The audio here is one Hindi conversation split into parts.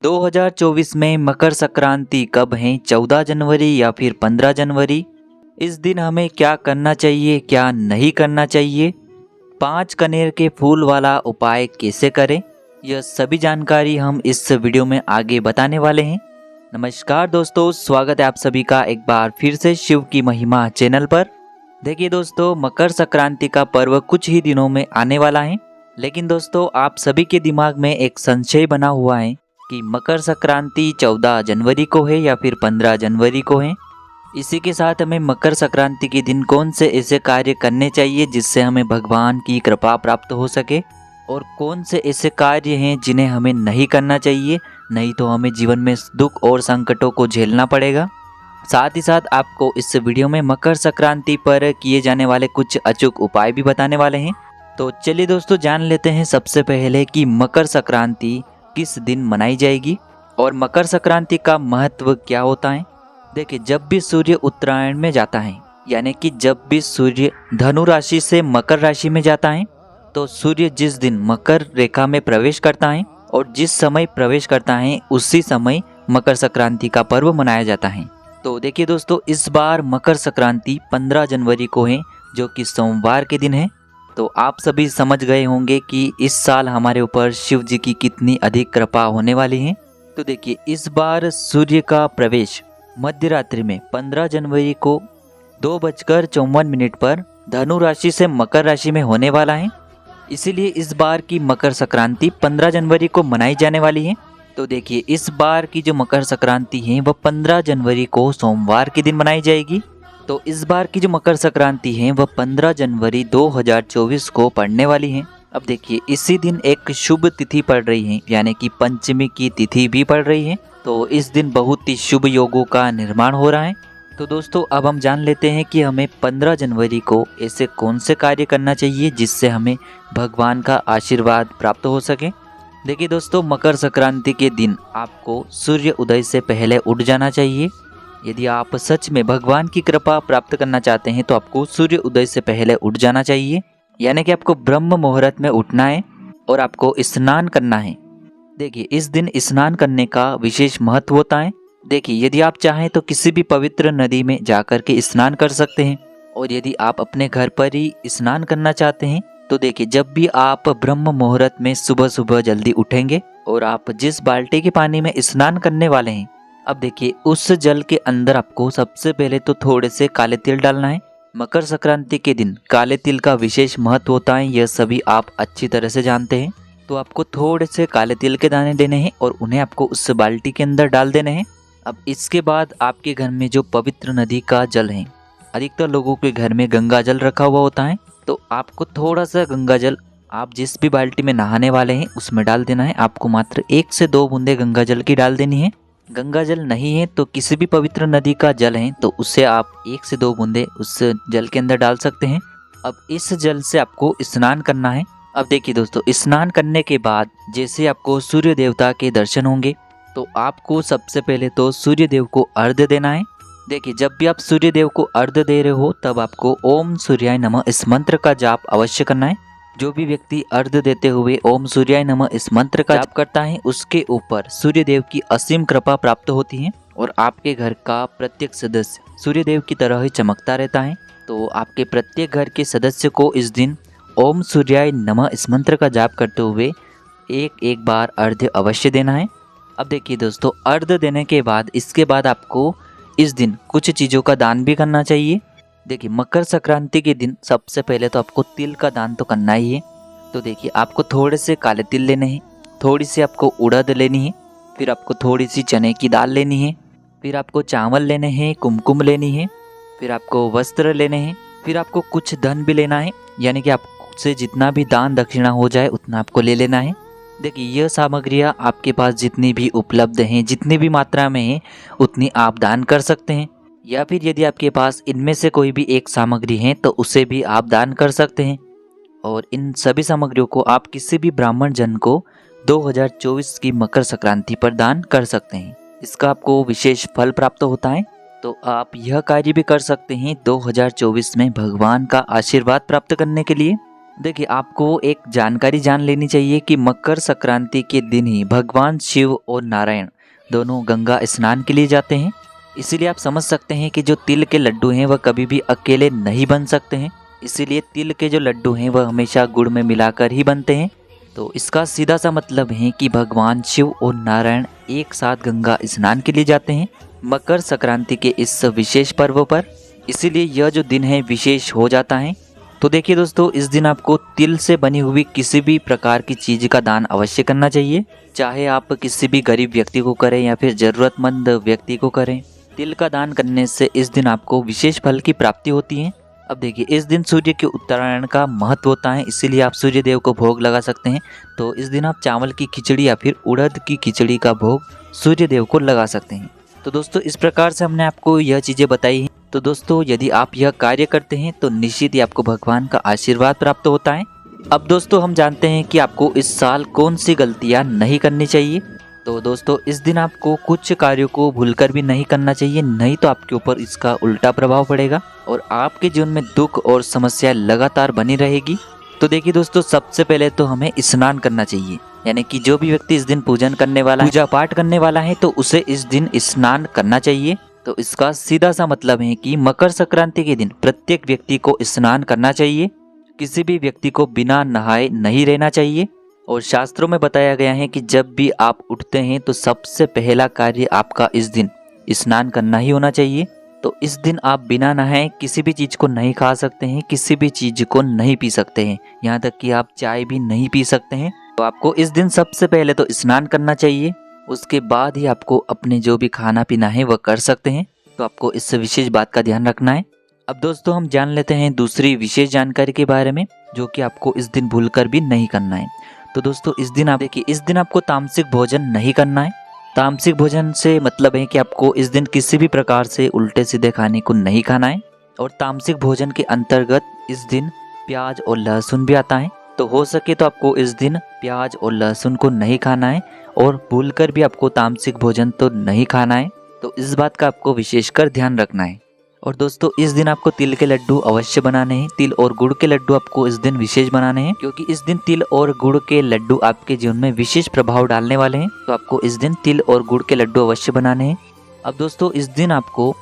2024 में मकर संक्रांति कब है? 14 जनवरी या फिर 15 जनवरी? इस दिन हमें क्या करना चाहिए, क्या नहीं करना चाहिए? 5 कनेर के फूल वाला उपाय कैसे करें? यह सभी जानकारी हम इस वीडियो में आगे बताने वाले हैं। नमस्कार दोस्तों, स्वागत है आप सभी का एक बार फिर से शिव की महिमा चैनल पर। देखिए दोस्तों, मकर संक्रांति का पर्व कुछ ही दिनों में आने वाला है, लेकिन दोस्तों आप सभी के दिमाग में एक संशय बना हुआ है कि मकर संक्रांति 14 जनवरी को है या फिर 15 जनवरी को है। इसी के साथ हमें मकर संक्रांति के दिन कौन से ऐसे कार्य करने चाहिए जिससे हमें भगवान की कृपा प्राप्त हो सके, और कौन से ऐसे कार्य हैं जिन्हें हमें नहीं करना चाहिए, नहीं तो हमें जीवन में दुख और संकटों को झेलना पड़ेगा। साथ ही साथ आपको इस वीडियो में मकर संक्रांति पर किए जाने वाले कुछ अचूक उपाय भी बताने वाले हैं। तो चलिए दोस्तों, जान लेते हैं सबसे पहले कि मकर संक्रांति किस दिन मनाई जाएगी और मकर संक्रांति का महत्व क्या होता है। देखिए, जब भी सूर्य उत्तरायण में जाता है, यानी कि जब भी सूर्य धनु राशि से मकर राशि में जाता है, तो सूर्य जिस दिन मकर रेखा में प्रवेश करता है और जिस समय प्रवेश करता है उसी समय मकर संक्रांति का पर्व मनाया जाता है। तो देखिए दोस्तों, इस बार मकर संक्रांति 15 जनवरी को है, जो कि सोमवार के दिन है। तो आप सभी समझ गए होंगे कि इस साल हमारे ऊपर शिव जी की कितनी अधिक कृपा होने वाली है। तो देखिए, इस बार सूर्य का प्रवेश मध्य रात्रि में 15 जनवरी को 2:54 पर धनु राशि से मकर राशि में होने वाला है। इसीलिए इस बार की मकर संक्रांति 15 जनवरी को मनाई जाने वाली है। तो देखिए, इस बार की जो मकर संक्रांति है वह 15 जनवरी को सोमवार के दिन मनाई जाएगी। तो इस बार की जो मकर संक्रांति है वह 15 जनवरी 2024 को पड़ने वाली है। अब देखिए, इसी दिन एक शुभ तिथि पड़ रही है, यानी कि पंचमी की तिथि भी पड़ रही है। तो इस दिन बहुत ही शुभ योगों का निर्माण हो रहा है। तो दोस्तों, अब हम जान लेते हैं कि हमें 15 जनवरी को ऐसे कौन से कार्य करना चाहिए जिससे हमें भगवान का आशीर्वाद प्राप्त हो सके। देखिए दोस्तों, मकर संक्रांति के दिन आपको सूर्य उदय से पहले उठ जाना चाहिए। यदि आप सच में भगवान की कृपा प्राप्त करना चाहते हैं तो आपको सूर्य उदय से पहले उठ जाना चाहिए, यानी कि आपको ब्रह्म मुहूर्त में उठना है और आपको स्नान करना है। देखिए, इस दिन स्नान करने का विशेष महत्व होता है। देखिए, यदि आप चाहें तो किसी भी पवित्र नदी में जाकर के स्नान कर सकते हैं, और यदि आप अपने घर पर ही स्नान करना चाहते हैं तो देखिए, जब भी आप ब्रह्म मुहूर्त में सुबह सुबह जल्दी उठेंगे और आप जिस बाल्टी के पानी में स्नान करने वाले हैं, अब देखिए उस जल के अंदर आपको सबसे पहले तो थोड़े से काले तिल डालना है। मकर संक्रांति के दिन काले तिल का विशेष महत्व होता है, यह सभी आप अच्छी तरह से जानते हैं। तो आपको थोड़े से काले तिल के दाने देने हैं और उन्हें आपको उस बाल्टी के अंदर डाल देने हैं। अब इसके बाद आपके घर में जो पवित्र नदी का जल है, अधिकतर लोगों के घर में गंगा जल रखा हुआ होता है, तो आपको थोड़ा सा गंगा जल आप जिस भी बाल्टी में नहाने वाले हैं उसमें डाल देना है। आपको मात्र 1 से 2 बूंदे गंगा जल की डाल देनी है। गंगा जल नहीं है तो किसी भी पवित्र नदी का जल है तो उससे आप 1 से 2 बूंदे उस जल के अंदर डाल सकते हैं। अब इस जल से आपको स्नान करना है। अब देखिए दोस्तों, स्नान करने के बाद जैसे आपको सूर्य देवता के दर्शन होंगे, तो आपको सबसे पहले तो सूर्य देव को अर्घ्य देना है। देखिए, जब भी आप सूर्य देव को अर्घ्य दे रहे हो तब आपको ओम सूर्याय नमः इस मंत्र का जाप अवश्य करना है। जो भी व्यक्ति अर्घ्य देते हुए ओम सूर्याय नमः इस मंत्र का जाप करता है उसके ऊपर सूर्य देव की असीम कृपा प्राप्त होती है और आपके घर का प्रत्येक सदस्य सूर्य देव की तरह ही चमकता रहता है। तो आपके प्रत्येक घर के सदस्य को इस दिन ओम सूर्याय नमः इस मंत्र का जाप करते हुए एक बार अर्घ्य अवश्य देना है। अब देखिए दोस्तों, अर्घ्य देने के बाद इसके बाद आपको इस दिन कुछ चीज़ों का दान भी करना चाहिए। देखिए, मकर संक्रांति के दिन सबसे पहले तो आपको तिल का दान तो करना ही है। तो देखिए, आपको थोड़े से काले तिल लेने हैं, थोड़ी सी आपको उड़द लेनी है, फिर आपको थोड़ी सी चने की दाल लेनी है, फिर आपको चावल लेने हैं, कुमकुम लेनी है, फिर आपको वस्त्र लेने हैं, फिर आपको कुछ धन भी लेना है, यानी कि आपसे जितना भी दान दक्षिणा हो जाए उतना आपको ले लेना है। देखिए, यह सामग्रियाँ आपके पास जितनी भी उपलब्ध हैं, जितनी भी मात्रा में हैं उतनी आप दान कर सकते हैं, या फिर यदि आपके पास इनमें से कोई भी एक सामग्री है तो उसे भी आप दान कर सकते हैं। और इन सभी सामग्रियों को आप किसी भी ब्राह्मण जन को 2024 की मकर संक्रांति पर दान कर सकते हैं। इसका आपको विशेष फल प्राप्त होता है। तो आप यह कार्य भी कर सकते हैं 2024 में भगवान का आशीर्वाद प्राप्त करने के लिए। देखिए, आपको एक जानकारी जान लेनी चाहिए कि मकर संक्रांति के दिन ही भगवान शिव और नारायण दोनों गंगा स्नान के लिए जाते हैं। इसीलिए आप समझ सकते हैं कि जो तिल के लड्डू हैं वह कभी भी अकेले नहीं बन सकते हैं। इसीलिए तिल के जो लड्डू हैं वह हमेशा गुड़ में मिलाकर ही बनते हैं। तो इसका सीधा सा मतलब है कि भगवान शिव और नारायण एक साथ गंगा स्नान के लिए जाते हैं मकर संक्रांति के इस विशेष पर्व पर। इसीलिए यह जो दिन है विशेष हो जाता है। तो देखिए दोस्तों, इस दिन आपको तिल से बनी हुई किसी भी प्रकार की चीज़ का दान अवश्य करना चाहिए। चाहे आप किसी भी गरीब व्यक्ति को करें या फिर ज़रूरतमंद व्यक्ति को करें, तिल का दान करने से इस दिन आपको विशेष फल की प्राप्ति होती है। अब देखिए, इस दिन सूर्य के उत्तरायण का महत्व होता है, इसीलिए आप सूर्य देव को भोग लगा सकते हैं। तो इस दिन आप चावल की खिचड़ी या फिर उड़द की खिचड़ी का भोग सूर्य देव को लगा सकते हैं। तो दोस्तों, इस प्रकार से हमने आपको यह चीज़ें बताई हैं। तो दोस्तों, यदि आप यह कार्य करते हैं तो निश्चित ही आपको भगवान का आशीर्वाद प्राप्त होता है। अब दोस्तों, हम जानते हैं कि आपको इस साल कौन सी गलतियां नहीं करनी चाहिए। तो दोस्तों, इस दिन आपको कुछ कार्यों को भूलकर भी नहीं करना चाहिए, नहीं तो आपके ऊपर इसका उल्टा प्रभाव पड़ेगा और आपके जीवन में दुख और समस्या लगातार बनी रहेगी। तो देखिए दोस्तों, सबसे पहले तो हमें स्नान करना चाहिए, यानी कि जो भी व्यक्ति इस दिन पूजन करने वाला है, पूजा पाठ करने वाला है, तो उसे इस दिन स्नान करना चाहिए। तो इसका सीधा सा मतलब है कि मकर संक्रांति के दिन प्रत्येक व्यक्ति को स्नान करना चाहिए। किसी भी व्यक्ति को बिना नहाए नहीं रहना चाहिए। और शास्त्रों में बताया गया है कि जब भी आप उठते हैं तो सबसे पहला कार्य आपका इस दिन स्नान करना ही होना चाहिए। तो इस दिन आप बिना नहाए किसी भी चीज़ को नहीं खा सकते हैं, किसी भी चीज़ को नहीं पी सकते हैं, यहाँ तक कि आप चाय भी नहीं पी सकते हैं। तो आपको इस दिन सबसे पहले तो स्नान करना चाहिए, उसके बाद ही आपको अपने जो भी खाना पीना है वह कर सकते हैं। तो आपको इस विशेष बात का ध्यान रखना है। अब दोस्तों, हम जान लेते हैं दूसरी विशेष जानकारी के बारे में, जो कि आपको इस दिन भूलकर भी नहीं करना है। तो दोस्तों, इस दिन आप देखिए, इस दिन आपको तामसिक भोजन नहीं करना है। तामसिक भोजन से मतलब है कि आपको इस दिन किसी भी प्रकार से उल्टे सीधे खाने को नहीं खाना है। और तामसिक भोजन के अंतर्गत इस दिन प्याज और लहसुन भी आता है। तो हो सके तो आपको इस दिन प्याज और लहसुन को नहीं खाना है और भूलकर भी आपको तामसिक भोजन तो नहीं खाना है। तो इस बात का आपको विशेषकर ध्यान रखना है। और दोस्तों, इस दिन आपको तिल के लड्डू अवश्य बनाने हैं। तिल और गुड़ के लड्डू आपको इस दिन विशेष बनाने हैं, क्योंकि इस दिन तिल और गुड़ के लड्डू आपके जीवन में विशेष प्रभाव डालने वाले हैं। तो आपको इस दिन तिल और गुड़ के लड्डू अवश्य बनाने हैं। अब दोस्तों, इस दिन आपको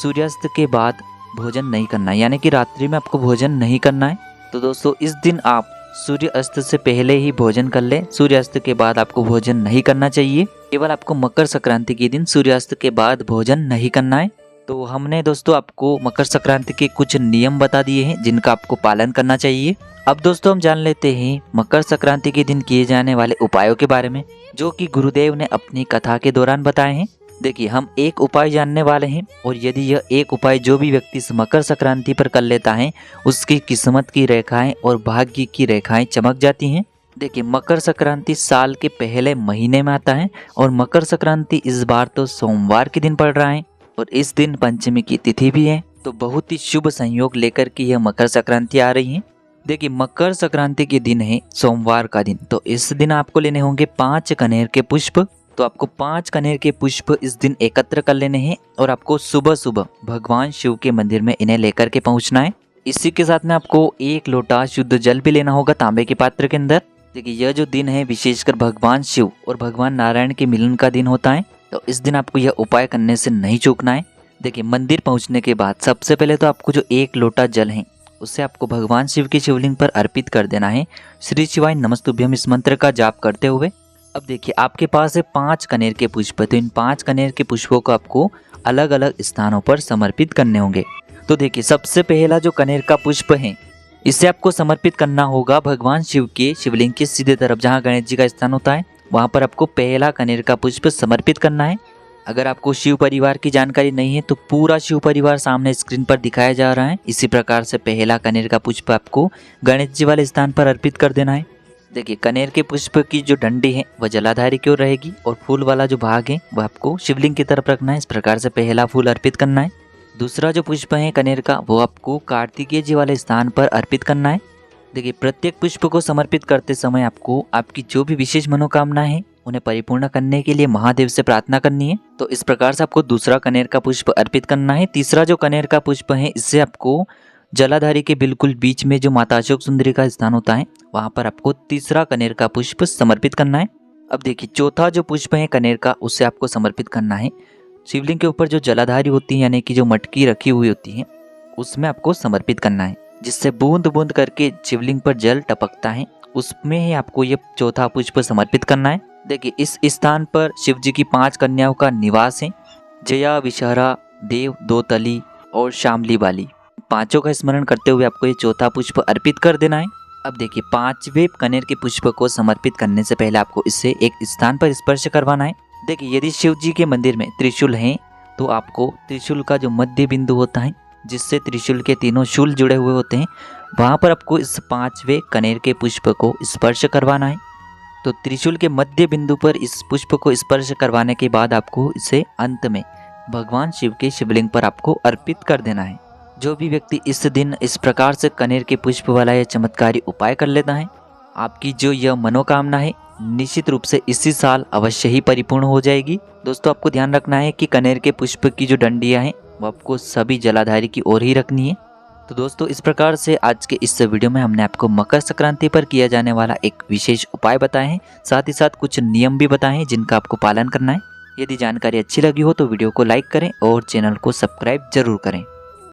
सूर्यास्त के बाद भोजन नहीं करना है, यानी कि रात्रि में आपको भोजन नहीं करना है। तो दोस्तों, इस दिन आप सूर्य अस्त से पहले ही भोजन कर लें। सूर्यास्त के बाद आपको भोजन नहीं करना चाहिए। केवल आपको मकर संक्रांति के दिन सूर्यास्त के बाद भोजन नहीं करना है। तो हमने दोस्तों आपको मकर संक्रांति के कुछ नियम बता दिए हैं जिनका आपको पालन करना चाहिए। अब दोस्तों, हम जान लेते हैं मकर संक्रांति के दिन किए जाने वाले उपायों के बारे में, जो कि गुरुदेव ने अपनी कथा के दौरान बताए हैं। देखिए, हम एक उपाय जानने वाले हैं, और यदि यह एक उपाय जो भी व्यक्ति इस मकर संक्रांति पर कर लेता है, उसकी किस्मत की रेखाएं और भाग्य की रेखाएं चमक जाती हैं। देखिए, मकर संक्रांति साल के पहले महीने में आता है और मकर संक्रांति इस बार तो सोमवार के दिन पड़ रहा है और इस दिन पंचमी की तिथि भी है। तो बहुत ही शुभ संयोग लेकर के यह मकर संक्रांति आ रही है। देखिए, मकर संक्रांति के दिन है सोमवार का दिन। तो इस दिन आपको लेने होंगे 5 कनेर के पुष्प। तो आपको 5 कनेर के पुष्प इस दिन एकत्र कर लेने हैं और आपको सुबह सुबह भगवान शिव के मंदिर में इन्हें लेकर के पहुंचना है। इसी के साथ में आपको 1 लोटा शुद्ध जल भी लेना होगा तांबे के पात्र के अंदर। देखिए, यह जो दिन है विशेषकर भगवान शिव और भगवान नारायण के मिलन का दिन होता है। तो इस दिन आपको यह उपाय करने से नहीं चूकना है। देखिए, मंदिर पहुंचने के बाद सबसे पहले तो आपको जो 1 लोटा जल है उसे आपको भगवान शिव के शिवलिंग पर अर्पित कर देना है, श्री शिवाय नमस्तुभ्यम इस मंत्र का जाप करते हुए। अब देखिए, आपके पास है 5 कनेर के पुष्प। तो इन 5 कनेर के पुष्पों को आपको अलग अलग स्थानों पर समर्पित करने होंगे। तो देखिए, सबसे पहला जो कनेर का पुष्प है इसे आपको समर्पित करना होगा भगवान शिव के शिवलिंग के सीधे तरफ, जहाँ गणेश जी का स्थान होता है वहाँ पर आपको पहला कनेर का पुष्प समर्पित करना है। अगर आपको शिव परिवार की जानकारी नहीं है तो पूरा शिव परिवार सामने स्क्रीन पर दिखाया जा रहा है। इसी प्रकार से पहला कनेर का पुष्प आपको गणेश जी वाले स्थान पर अर्पित कर देना है। देखिए, कनेर के पुष्प की जो डंडी है वह जलाधारी की ओर रहेगी और फूल वाला जो भाग है वह आपको शिवलिंग की तरफ रखना है। इस प्रकार से पहला फूल अर्पित करना है। दूसरा जो पुष्प है कनेर का वो आपको कार्तिकेय जी वाले स्थान पर अर्पित करना है। देखिए, प्रत्येक पुष्प को समर्पित करते समय आपको आपकी जो भी विशेष मनोकामना है उन्हें परिपूर्ण करने के लिए महादेव से प्रार्थना करनी है। तो इस प्रकार से आपको दूसरा कनेर का पुष्प अर्पित करना है। तीसरा जो कनेर का पुष्प है इससे आपको जलाधारी के बिल्कुल बीच में जो माता अशोक सुंदरी का स्थान होता है, वहाँ पर आपको तीसरा कनेर का पुष्प समर्पित करना है। अब देखिए, चौथा जो पुष्प है कनेर का, उसे आपको समर्पित करना है शिवलिंग के ऊपर जो जलाधारी होती है, यानी कि जो मटकी रखी हुई होती है, उसमें आपको समर्पित करना है, जिससे बूंद बूंद करके शिवलिंग पर जल टपकता है, उसमें ही आपको ये चौथा पुष्प समर्पित करना है। देखिए, इस स्थान पर शिव जी की 5 कन्याओं का निवास है, जया, विषहरा, देव, दोतली और शामली बाली। पांचों का स्मरण करते हुए आपको ये चौथा पुष्प अर्पित कर देना है। अब देखिए, 5वें कनेर के पुष्प को समर्पित करने से पहले आपको इससे एक स्थान पर स्पर्श करवाना है। देखिए, यदि शिव जी के मंदिर में त्रिशूल है तो आपको त्रिशूल का जो मध्य बिंदु होता है, जिससे त्रिशूल के तीनों शूल जुड़े हुए होते हैं, वहाँ पर आपको इस 5वें कनेर के पुष्प को स्पर्श करवाना है। तो त्रिशूल के मध्य बिंदु पर इस पुष्प को स्पर्श करवाने के बाद आपको इसे अंत में भगवान शिव के शिवलिंग पर आपको अर्पित कर देना है। जो भी व्यक्ति इस दिन इस प्रकार से कनेर के पुष्प वाला यह चमत्कारी उपाय कर लेता है, आपकी जो यह मनोकामना है निश्चित रूप से इसी साल अवश्य ही परिपूर्ण हो जाएगी। दोस्तों, आपको ध्यान रखना है कि कनेर के पुष्प की जो डंडियां हैं वो आपको सभी जलाधारी की ओर ही रखनी है। तो दोस्तों, इस प्रकार से आज के इस वीडियो में हमने आपको मकर संक्रांति पर किया जाने वाला एक विशेष उपाय बताए हैं, साथ ही साथ कुछ नियम भी बताए हैं जिनका आपको पालन करना है। यदि जानकारी अच्छी लगी हो तो वीडियो को लाइक करें और चैनल को सब्सक्राइब जरूर करें।